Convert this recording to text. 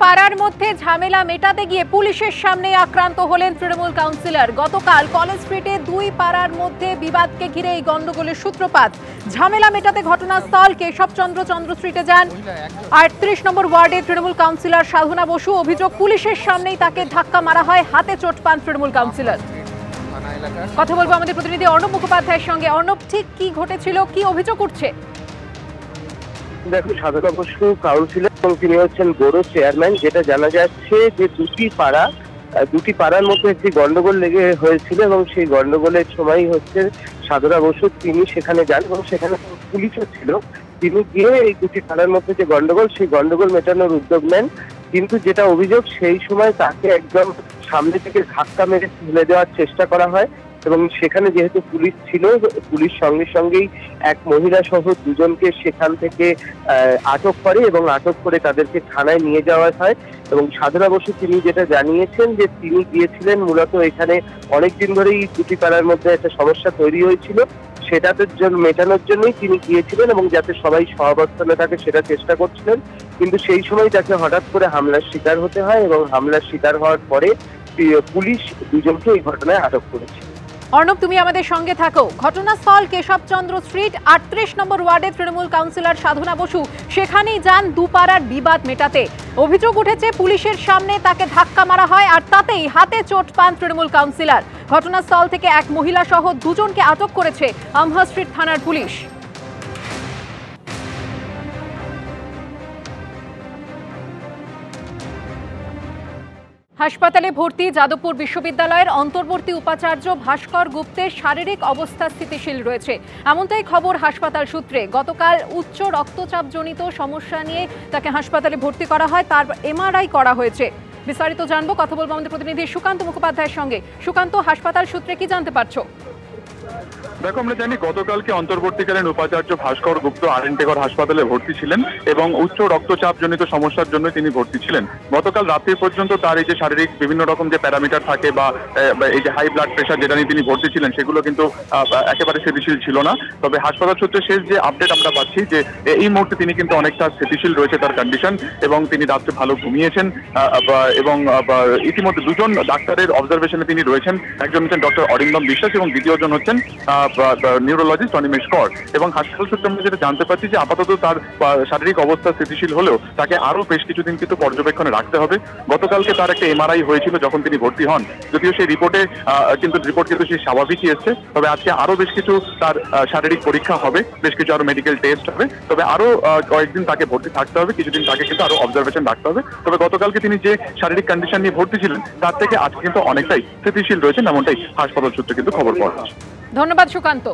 পাড়ার মধ্যে ঝামেলা মেটাতে গিয়ে পুলিশের সামনে আক্রান্ত হলেন তৃণমূল কাউন্সিলর। গতকাল কলেজ স্ট্রিটে দুই পাড়ার মধ্যে বিবাদকে ঘিরে এই গন্ডগোলের সূত্রপাত। ঝামেলা মেটাতে ঘটনাস্থল কেশবচন্দ্র স্ট্রিটে যান ৩৮ নম্বর ওয়ার্ডে তৃণমূল কাউন্সিলর সাধনা বসু। অভিযোগ, পুলিশের সামনেই তাকে ধাক্কা মারা হয়, হাতে চোট পান তৃণমূল কাউন্সিলর। কথা বলবো আমাদের প্রতিনিধি অর্ণব মুখোপাধ্যায়ের সঙ্গে। অর্ণব, ঠিক কি ঘটেছিল, কি অভিযোগ উঠছে? দেখো, সাধনা বসু কাউন্সিলর এবং তিনি হচ্ছেন বোরো চেয়ারম্যান। যেটা জানা যাচ্ছে যে দুটি পাড়ার মধ্যে একটি গন্ডগোল লেগে হয়েছিল এবং সেই গন্ডগোলের সময় হচ্ছে সাধনা বসু তিনি সেখানে যান এবং সেখানে পুলিশও ছিল। তিনি গিয়ে এই দুটি পাড়ার মধ্যে যে গন্ডগোল, সেই গন্ডগোল মেটানোর উদ্যোগ নেন। কিন্তু যেটা অভিযোগ, সেই সময় তাকে একদম সামনে থেকে ধাক্কা মেরে ফেলে দেওয়ার চেষ্টা করা হয় এবং সেখানে যেহেতু পুলিশ ছিল, পুলিশ সঙ্গে সঙ্গেই এক মহিলা সহ দুজনকে সেখান থেকে আটক করে এবং আটক করে তাদেরকে থানায় নিয়ে যাওয়া হয়। এবং সাধনা বসু তিনি যেটা জানিয়েছেন যে তিনি গিয়েছিলেন মূলত এখানে অনেকদিন ধরেই দুটি পাড়ার মধ্যে একটা সমস্যা তৈরি হয়েছিল, সেটাতে মেটানোর জন্যই তিনি গিয়েছিলেন এবং যাতে সবাই সহাবস্থানে থাকে সেটা চেষ্টা করছিলেন। কিন্তু সেই সময় তাকে হঠাৎ করে হামলার শিকার হতে হয় এবং হামলার শিকার হওয়ার পরে পুলিশ দুজনকে এই ঘটনায় আটক করেছে। অর্ণব, তুমি আমাদের সঙ্গে থাকো। ঘটনাস্থল কেশবচন্দ্র স্ট্রিট, ৩৮ নম্বর ওয়ার্ডে তৃণমূল কাউন্সিলর সাধনা বসু সেখানেই যান দুপাড়ার বিবাদ মেটাতে। অভিযোগ উঠেছে পুলিশের সামনে তাকে ধাক্কা মারা হয় আর তাতেই হাতে চোট পান তৃণমূল কাউন্সিলর। ঘটনাস্থল থেকে এক মহিলা সহ দুজনকে আটক করেছে আমহার স্ট্রিট থানার পুলিশ। হাসপাতালে ভর্তি যাদবপুর বিশ্ববিদ্যালয়ের অন্তর্বর্তী উপাচার্য ভাস্কর গুপ্তের শারীরিক অবস্থা স্থিতিশীল রয়েছে, এমনটাই খবর হাসপাতাল সূত্রে। গতকাল উচ্চ রক্তচাপজনিত সমস্যা নিয়ে তাকে হাসপাতালে ভর্তি করা হয়, তার এমআরআই করা হয়েছে। বিস্তারিত জানবো, কথা বলবো আমাদের প্রতিনিধি সুকান্ত মুখোপাধ্যায়ের সঙ্গে। সুকান্ত, হাসপাতাল সূত্রে কি জানতে পারছো? দেখো, আমরা জানি গতকালকে অন্তর্বর্তীকালীন উপাচার্য ভাস্কর গুপ্ত আরএনটেগর হাসপাতালে ভর্তি ছিলেন এবং উচ্চ রক্তচাপ জনিত সমস্যার জন্য তিনি ভর্তি ছিলেন। গতকাল রাত্রি পর্যন্ত তার এই যে শারীরিক বিভিন্ন রকম যে প্যারামিটার থাকে বা এই যে হাই ব্লাড প্রেশার যেটা নিয়ে তিনি ভর্তি ছিলেন, সেগুলো কিন্তু একেবারে স্থিতিশীল ছিল না। তবে হাসপাতাল সূত্রে শেষ যে আপডেট আমরা পাচ্ছি যে এই মুহূর্তে তিনি কিন্তু অনেকটা স্থিতিশীল রয়েছে তার কন্ডিশন এবং তিনি রাত্রে ভালো ঘুমিয়েছেন এবং ইতিমধ্যে দুজন ডাক্তারের অবজারভেশনে তিনি রয়েছেন। একজন হচ্ছেন ডক্টর অরিন্দম বিশ্বাস এবং দ্বিতীয়জন হচ্ছেন নিউরোলজিস্ট অনিমেষ কর। এবং হাসপাতাল সূত্রে আমরা যেটা জানতে পারছি যে আপাতত তার শারীরিক অবস্থা স্থিতিশীল হলেও তাকে আরো বেশ কিছুদিন কিন্তু পর্যবেক্ষণে রাখতে হবে। গতকালকে তার একটা এমআরআই হয়েছিল যখন তিনি ভর্তি হন, যদিও সেই রিপোর্ট কিন্তু সেই স্বাভাবিকই এসছে। তবে আজকে আরো বেশ কিছু তার শারীরিক পরীক্ষা হবে, বেশ কিছু আরো মেডিকেল টেস্ট হবে। তবে আরো কয়েকদিন তাকে ভর্তি থাকতে হবে, কিছুদিন তাকে কিন্তু আরো অবজারভেশন রাখতে হবে। তবে গতকালকে তিনি যে শারীরিক কন্ডিশন নিয়ে ভর্তি ছিলেন তার থেকে আজকে কিন্তু অনেকটাই স্থিতিশীল রয়েছেন, এমনটাই হাসপাতাল সূত্রে কিন্তু খবর পাওয়া যাচ্ছে। ধন্যবাদ সুকান্ত।